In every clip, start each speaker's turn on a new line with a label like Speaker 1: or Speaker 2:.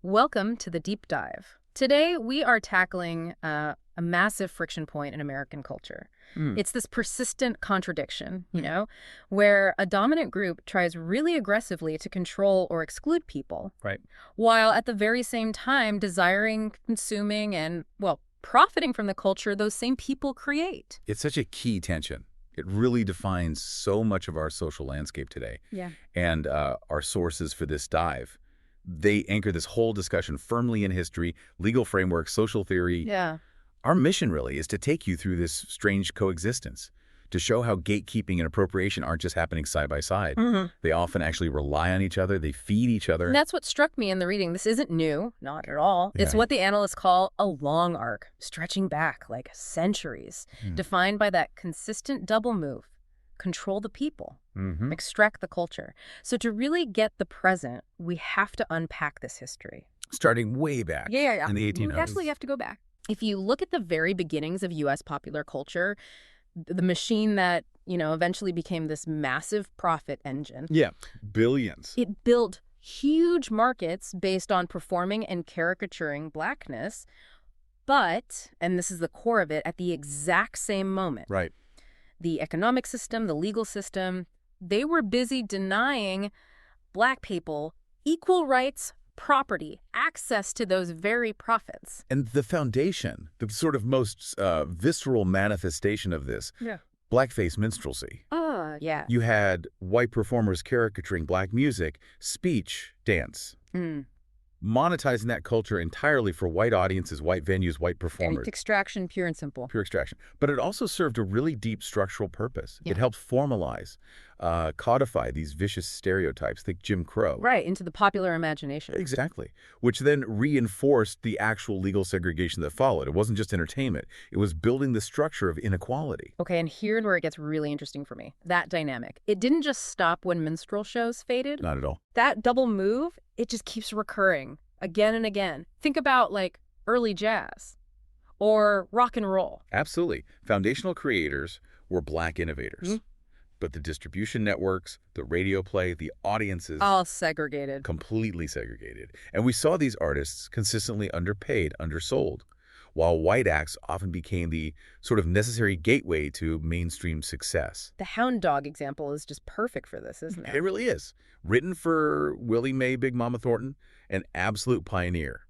Speaker 1: Welcome to the deep dive. Today, we are tackling a massive friction point in American culture.
Speaker 2: Mm,
Speaker 1: It's this persistent contradiction, where a dominant group tries really aggressively to control or exclude people,
Speaker 2: right.
Speaker 1: while at the very same time desiring, consuming, and, well, profiting from the culture those same people create.
Speaker 2: It's such a key tension. It really defines so much of our social landscape today.
Speaker 1: Yeah.
Speaker 2: And our sources for this dive, they anchor this whole discussion firmly in history, legal framework, social theory.
Speaker 1: Yeah.
Speaker 2: Our mission really is to take you through this strange coexistence, to show how gatekeeping and appropriation aren't just happening side by side. They often actually rely on each other. They feed each other.
Speaker 1: And that's what struck me in the reading. This isn't new, not at all. It's
Speaker 2: Yeah.
Speaker 1: what the analysts call a long arc, stretching back like centuries, defined by that consistent double move. Control the people, extract the culture. So to really get the present, we have to unpack this history.
Speaker 2: Starting way back in the
Speaker 1: We
Speaker 2: 1800s.
Speaker 1: actually have to go back. If you look at the very beginnings of U.S. popular culture, the machine that, eventually became this massive profit engine,
Speaker 2: Yeah, billions.
Speaker 1: it built huge markets based on performing and caricaturing Blackness, but, and this is the core of it, at the exact same moment,
Speaker 2: Right.
Speaker 1: the economic system, the legal system, they were busy denying Black people equal rights, property, access to those very profits.
Speaker 2: And the foundation, the sort of most visceral manifestation of this,
Speaker 1: Yeah.
Speaker 2: blackface minstrelsy.
Speaker 1: Yeah.
Speaker 2: You had white performers caricaturing black music, speech, dance, monetizing that culture entirely for white audiences, white venues, white performers.
Speaker 1: Extraction, pure and simple.
Speaker 2: Pure extraction. But it also served a really deep structural purpose.
Speaker 1: Yeah.
Speaker 2: It helped formalize, codify these vicious stereotypes, think Jim Crow.
Speaker 1: Right, into the popular imagination.
Speaker 2: Exactly. Which then reinforced the actual legal segregation that followed. It wasn't just entertainment. It was building the structure of inequality.
Speaker 1: Okay, and here's where it gets really interesting for me. That dynamic. It didn't just stop when minstrel shows faded.
Speaker 2: Not at all.
Speaker 1: That double move, it just keeps recurring again and again. Think about, early jazz or rock and roll.
Speaker 2: Absolutely. Foundational creators were black innovators. But the distribution networks, the radio play, the audiences,
Speaker 1: All segregated.
Speaker 2: completely segregated. And we saw these artists consistently underpaid, undersold, while white acts often became the sort of necessary gateway to mainstream success.
Speaker 1: The hound dog example is just perfect for this, isn't
Speaker 2: It
Speaker 1: it?
Speaker 2: really is. Written for Willie Mae Big Mama Thornton, an absolute pioneer.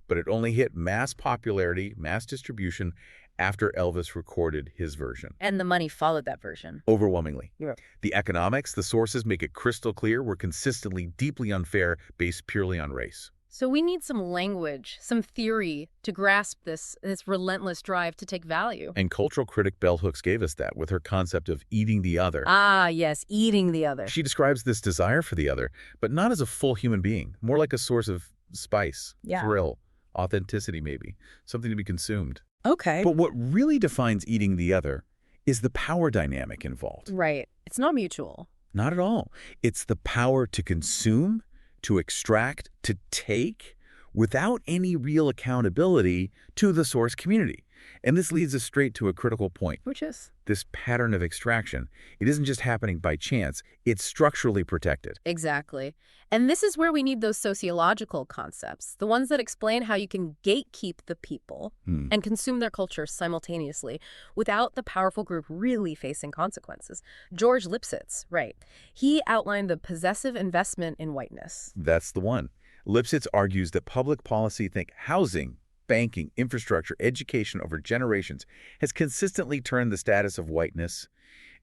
Speaker 2: But it only hit mass popularity, mass distribution, after Elvis recorded his version.
Speaker 1: And the money followed that version.
Speaker 2: Overwhelmingly.
Speaker 1: Yeah.
Speaker 2: The economics, the sources make it crystal clear were consistently deeply unfair, based purely on race.
Speaker 1: So we need some language, some theory to grasp this relentless drive to take value.
Speaker 2: And cultural critic Bell Hooks gave us that with her concept of eating the other.
Speaker 1: Ah, yes, eating the other.
Speaker 2: She describes this desire for the other, but not as a full human being, more like a source of spice,
Speaker 1: Yeah.
Speaker 2: thrill, authenticity maybe, something to be consumed.
Speaker 1: Okay.
Speaker 2: But what really defines eating the other is the power dynamic involved.
Speaker 1: Right. It's not mutual.
Speaker 2: Not at all. It's the power to consume, to extract, to take, without any real accountability to the source community. And this leads us straight to a critical point.
Speaker 1: Which is?
Speaker 2: This pattern of extraction, it isn't just happening by chance, it's structurally protected.
Speaker 1: Exactly. And this is where we need those sociological concepts, the ones that explain how you can gatekeep the people and consume their culture simultaneously without the powerful group really facing consequences. George Lipsitz, right. He outlined the possessive investment in whiteness.
Speaker 2: That's the one. Lipsitz argues that public policy, think housing, banking, infrastructure, education over generations, has consistently turned the status of whiteness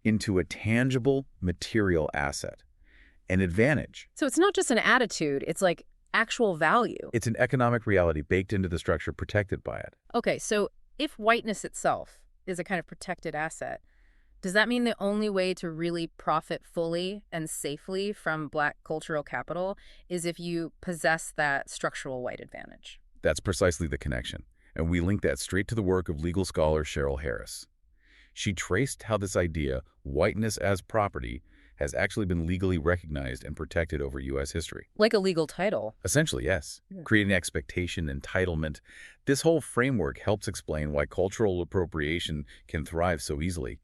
Speaker 2: into a tangible material asset, an advantage.
Speaker 1: So it's not just an attitude, it's like actual value.
Speaker 2: It's an economic reality baked into the structure protected by it.
Speaker 1: Okay, so if whiteness itself is a kind of protected asset, does that mean the only way to really profit fully and safely from Black cultural capital is if you possess that structural white advantage?
Speaker 2: That's precisely the connection, and we link that straight to the work of legal scholar Cheryl Harris. She traced how this idea, whiteness as property, has actually been legally recognized and protected over U.S. history.
Speaker 1: Like a legal title.
Speaker 2: Essentially, yes.
Speaker 1: Yeah.
Speaker 2: Creating expectation, entitlement. This whole framework helps explain why cultural appropriation can thrive so easily.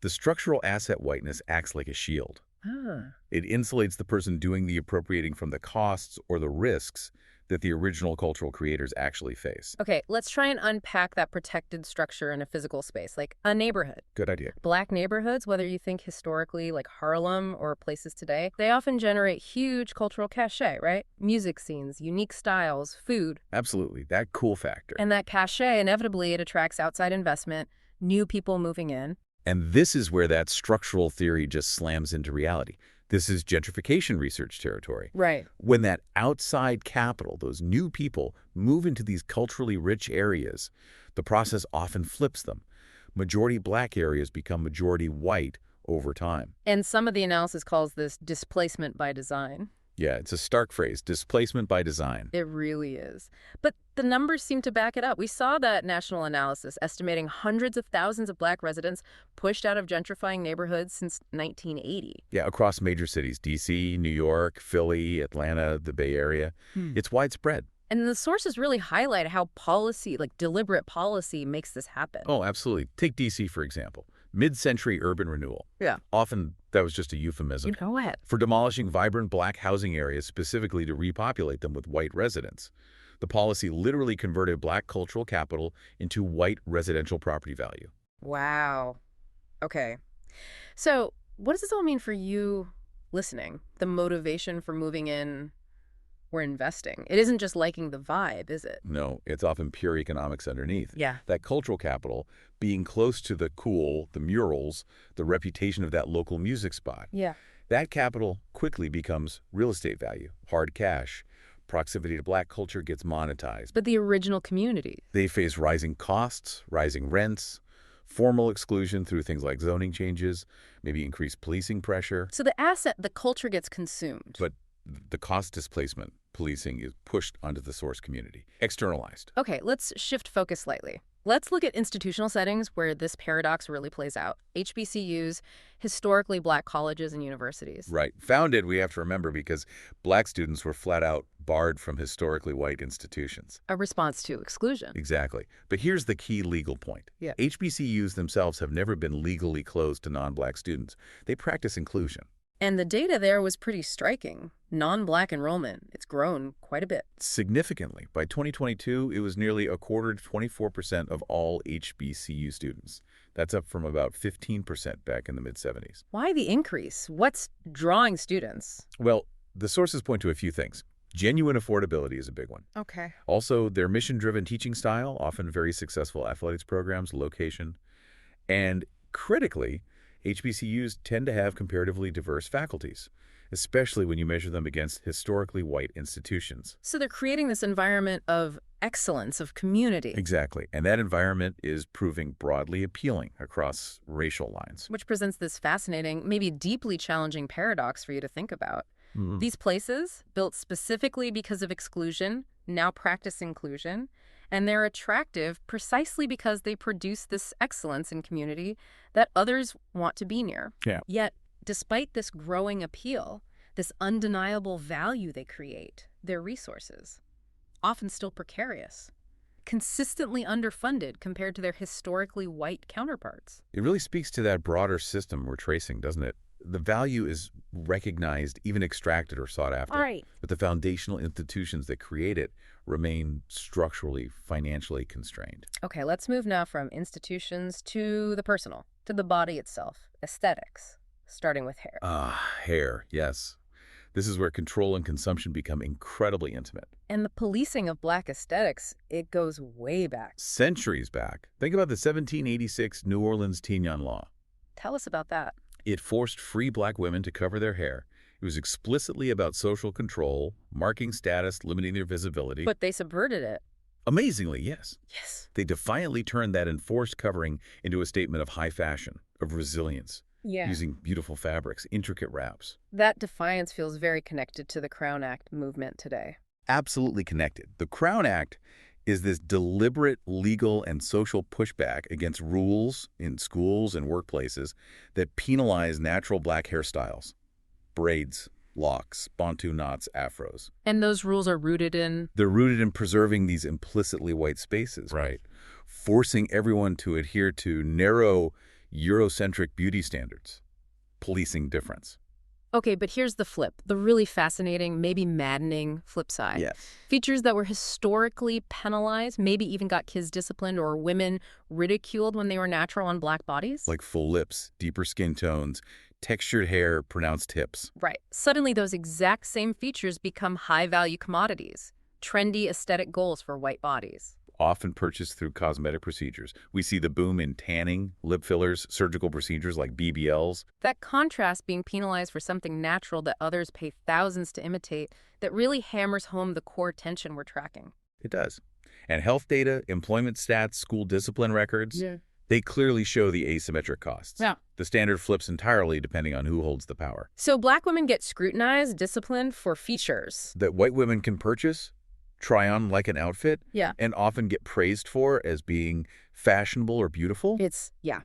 Speaker 2: The structural asset whiteness acts like a shield.
Speaker 1: Ah.
Speaker 2: It insulates the person doing the appropriating from the costs or the risks that the original cultural creators actually face.
Speaker 1: Okay, let's try and unpack that protected structure in a physical space, like a neighborhood.
Speaker 2: Good idea.
Speaker 1: Black neighborhoods, whether you think historically like Harlem or places today, they often generate huge cultural cachet, right? Music scenes, unique styles, food.
Speaker 2: Absolutely. That cool factor.
Speaker 1: And that cachet, inevitably, it attracts outside investment, new people moving in.
Speaker 2: And this is where that structural theory just slams into reality. This is gentrification research territory.
Speaker 1: Right.
Speaker 2: When that outside capital, those new people, move into these culturally rich areas, the process often flips them. Majority black areas become majority white over time.
Speaker 1: And some of the analysis calls this displacement by design.
Speaker 2: Yeah, it's a stark phrase, displacement by design.
Speaker 1: It really is. But the numbers seem to back it up. We saw that national analysis estimating hundreds of thousands of black residents pushed out of gentrifying neighborhoods since 1980.
Speaker 2: Yeah, across major cities, D.C., New York, Philly, Atlanta, the Bay Area. It's widespread.
Speaker 1: And the sources really highlight how policy, like deliberate policy, makes this happen.
Speaker 2: Oh, absolutely. Take D.C., for example. Mid-century urban renewal.
Speaker 1: Yeah.
Speaker 2: Often that was just a euphemism.
Speaker 1: You know it.
Speaker 2: For demolishing vibrant black housing areas specifically to repopulate them with white residents. The policy literally converted black cultural capital into white residential property value.
Speaker 1: Wow. Okay. So what does this all mean for you listening? The motivation for moving in or investing? It isn't just liking the vibe, is it?
Speaker 2: No, it's often pure economics underneath.
Speaker 1: Yeah.
Speaker 2: That cultural capital, being close to the cool, the murals, the reputation of that local music spot.
Speaker 1: Yeah.
Speaker 2: That capital quickly becomes real estate value, hard cash. Proximity to black culture gets monetized.
Speaker 1: But the original community.
Speaker 2: They face rising costs, rising rents, formal exclusion through things like zoning changes, maybe increased policing pressure.
Speaker 1: So the asset, the culture gets consumed.
Speaker 2: But the cost displacement policing is pushed onto the source community, externalized.
Speaker 1: Okay, let's shift focus slightly. Let's look at institutional settings where this paradox really plays out. HBCUs, historically black colleges and universities.
Speaker 2: Right. Founded, we have to remember, because black students were flat out barred from historically white institutions.
Speaker 1: A response to exclusion.
Speaker 2: Exactly. But here's the key legal point.
Speaker 1: Yeah.
Speaker 2: HBCUs themselves have never been legally closed to non-black students. They practice inclusion.
Speaker 1: And the data there was pretty striking. Non-black enrollment, it's grown quite a bit.
Speaker 2: Significantly. By 2022, it was nearly a quarter to 24% of all HBCU students. That's up from about 15% back in the mid-70s.
Speaker 1: Why the increase? What's drawing students?
Speaker 2: Well, the sources point to a few things. Genuine affordability is a big one.
Speaker 1: Okay.
Speaker 2: Also, their mission-driven teaching style, often very successful athletics programs, location. And critically, HBCUs tend to have comparatively diverse faculties, especially when you measure them against historically white institutions.
Speaker 1: So they're creating this environment of excellence, of community.
Speaker 2: Exactly. And that environment is proving broadly appealing across racial lines.
Speaker 1: Which presents this fascinating, maybe deeply challenging paradox for you to think about. These places, built specifically because of exclusion, now practice inclusion, and they're attractive precisely because they produce this excellence in community that others want to be near.
Speaker 2: Yeah.
Speaker 1: Yet, despite this growing appeal, this undeniable value they create, their resources, often still precarious, consistently underfunded compared to their historically white counterparts.
Speaker 2: It really speaks to that broader system we're tracing, doesn't it? The value is recognized, even extracted or sought after.
Speaker 1: All right.
Speaker 2: But the foundational institutions that create it remain structurally, financially constrained.
Speaker 1: Okay, let's move now from institutions to the personal, to the body itself, aesthetics, starting with hair.
Speaker 2: Hair, yes. This is where control and consumption become incredibly intimate.
Speaker 1: And the policing of black aesthetics, it goes way back.
Speaker 2: Centuries back. Think about the 1786 New Orleans Tignon Law.
Speaker 1: Tell us about that.
Speaker 2: It forced free black women to cover their hair. It was explicitly about social control, marking status, limiting their visibility.
Speaker 1: But they subverted it.
Speaker 2: Amazingly, yes.
Speaker 1: Yes.
Speaker 2: They defiantly turned that enforced covering into a statement of high fashion, of resilience,
Speaker 1: Yeah.
Speaker 2: using beautiful fabrics, intricate wraps.
Speaker 1: That defiance feels very connected to the Crown Act movement today.
Speaker 2: Absolutely connected. The Crown Act is this deliberate legal and social pushback against rules in schools and workplaces that penalize natural black hairstyles. Braids, locks, bantu knots, afros.
Speaker 1: And those rules are rooted in...
Speaker 2: They're rooted in preserving these implicitly white spaces.
Speaker 1: Right.
Speaker 2: Forcing everyone to adhere to narrow Eurocentric beauty standards. Policing difference.
Speaker 1: Okay, but here's the flip, the really fascinating, maybe maddening flip side.
Speaker 2: Yes.
Speaker 1: Features that were historically penalized, maybe even got kids disciplined or women ridiculed when they were natural on Black bodies?
Speaker 2: Like full lips, deeper skin tones, textured hair, pronounced hips.
Speaker 1: Right. Suddenly those exact same features become high-value commodities, trendy aesthetic goals for white bodies.
Speaker 2: Often purchased through cosmetic procedures. We see the boom in tanning, lip fillers, surgical procedures like BBLs.
Speaker 1: That contrast being penalized for something natural that others pay thousands to imitate, that really hammers home the core tension we're tracking.
Speaker 2: It does. And health data, employment stats, school discipline records, they clearly show the asymmetric costs.
Speaker 1: Yeah.
Speaker 2: The standard flips entirely depending on who holds the power.
Speaker 1: So Black women get scrutinized, disciplined for features.
Speaker 2: That white women can purchase, try on like an outfit,
Speaker 1: Yeah.
Speaker 2: and often get praised for as being fashionable or beautiful.
Speaker 1: Yeah.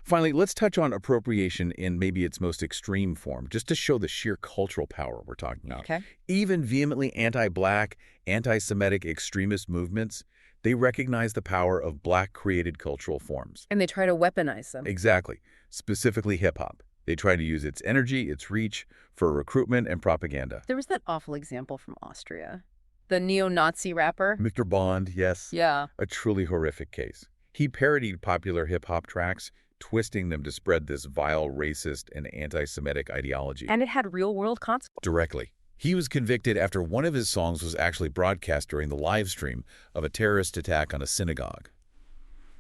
Speaker 2: Finally, let's touch on appropriation in maybe its most extreme form, just to show the sheer cultural power we're talking about.
Speaker 1: Okay.
Speaker 2: Even vehemently anti-Black, anti-Semitic extremist movements, they recognize the power of Black-created cultural forms.
Speaker 1: And they try to weaponize them.
Speaker 2: Exactly. Specifically hip-hop. They try to use its energy, its reach, for recruitment and propaganda.
Speaker 1: There was that awful example from Austria. The neo-Nazi rapper.
Speaker 2: Mr. Bond, yes.
Speaker 1: Yeah.
Speaker 2: A truly horrific case. He parodied popular hip-hop tracks, twisting them to spread this vile, racist, and anti-Semitic ideology.
Speaker 1: And it had real-world consequences.
Speaker 2: Directly. He was convicted after one of his songs was actually broadcast during the live stream of a terrorist attack on a synagogue.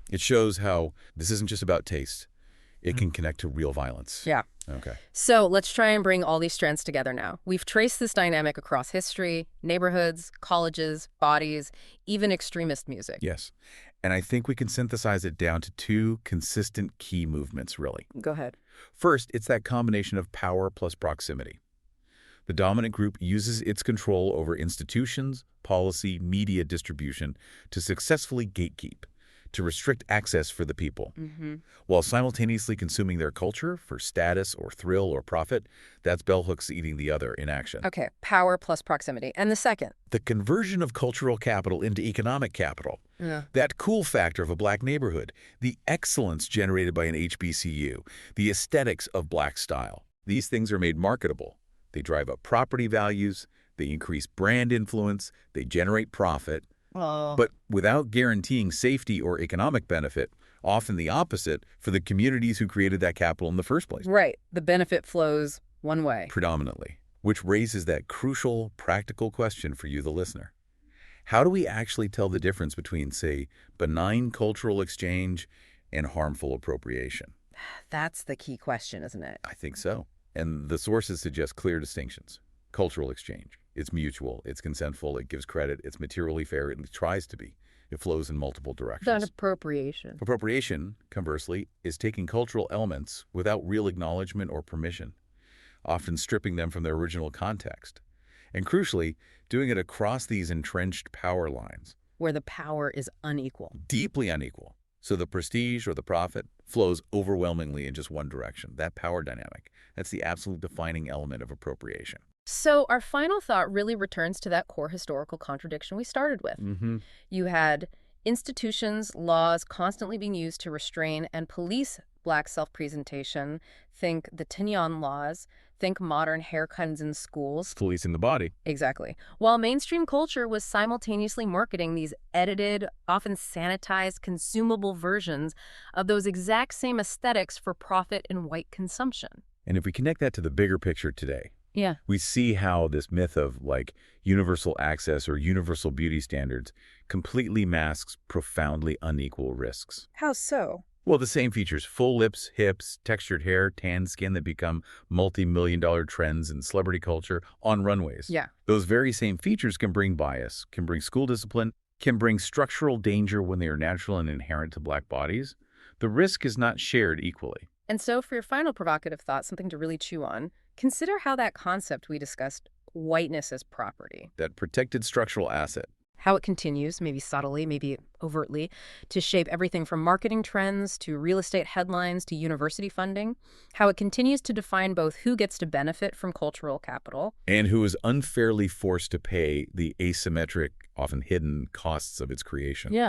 Speaker 2: It shows how this isn't just about taste. It can connect to real violence.
Speaker 1: Yeah.
Speaker 2: Okay.
Speaker 1: So let's try and bring all these strands together now. We've traced this dynamic across history, neighborhoods, colleges, bodies, even extremist music.
Speaker 2: Yes. And I think we can synthesize it down to two consistent key movements, really.
Speaker 1: Go ahead.
Speaker 2: First, it's that combination of power plus proximity. The dominant group uses its control over institutions, policy, media distribution to successfully gatekeep, to restrict access for the people. While simultaneously consuming their culture for status or thrill or profit, that's bell hooks eating the other in action.
Speaker 1: Okay, power plus proximity. And the second?
Speaker 2: The conversion of cultural capital into economic capital.
Speaker 1: Yeah.
Speaker 2: That cool factor of a Black neighborhood, the excellence generated by an HBCU, the aesthetics of Black style. These things are made marketable. They drive up property values, they increase brand influence, they generate profit. But without guaranteeing safety or economic benefit, often the opposite for the communities who created that capital in the first place.
Speaker 1: Right. The benefit flows one way.
Speaker 2: Predominantly, which raises that crucial, practical question for you, the listener. How do we actually tell the difference between, say, benign cultural exchange and harmful appropriation?
Speaker 1: That's the key question, isn't it?
Speaker 2: I think so. And the sources suggest clear distinctions. Cultural exchange. It's mutual, it's consentful, it gives credit, it's materially fair, it tries to be. It flows in multiple directions.
Speaker 1: That appropriation.
Speaker 2: Appropriation, conversely, is taking cultural elements without real acknowledgement or permission, often stripping them from their original context. And crucially, doing it across these entrenched power lines.
Speaker 1: Where the power is unequal.
Speaker 2: Deeply unequal. So the prestige or the profit flows overwhelmingly in just one direction. That power dynamic. That's the absolute defining element of appropriation.
Speaker 1: So our final thought really returns to that core historical contradiction we started with. You had institutions, laws constantly being used to restrain and police Black self-presentation. Think the Tignon laws. Think modern haircuts in schools.
Speaker 2: Policing the body.
Speaker 1: Exactly. While mainstream culture was simultaneously marketing these edited, often sanitized, consumable versions of those exact same aesthetics for profit and white consumption.
Speaker 2: And if we connect that to the bigger picture today,
Speaker 1: Yeah.
Speaker 2: we see how this myth of like universal access or universal beauty standards completely masks profoundly unequal risks.
Speaker 1: How so?
Speaker 2: Well, the same features, full lips, hips, textured hair, tan skin that become multi-million-dollar trends in celebrity culture on runways.
Speaker 1: Yeah.
Speaker 2: Those very same features can bring bias, can bring school discipline, can bring structural danger when they are natural and inherent to Black bodies. The risk is not shared equally.
Speaker 1: And so for your final provocative thought, something to really chew on, consider how that concept we discussed, whiteness as property,
Speaker 2: That protected structural asset.
Speaker 1: how it continues, maybe subtly, maybe overtly, to shape everything from marketing trends to real estate headlines to university funding, how it continues to define both who gets to benefit from cultural capital
Speaker 2: And who is unfairly forced to pay the asymmetric, often hidden costs of its creation.
Speaker 1: Yeah.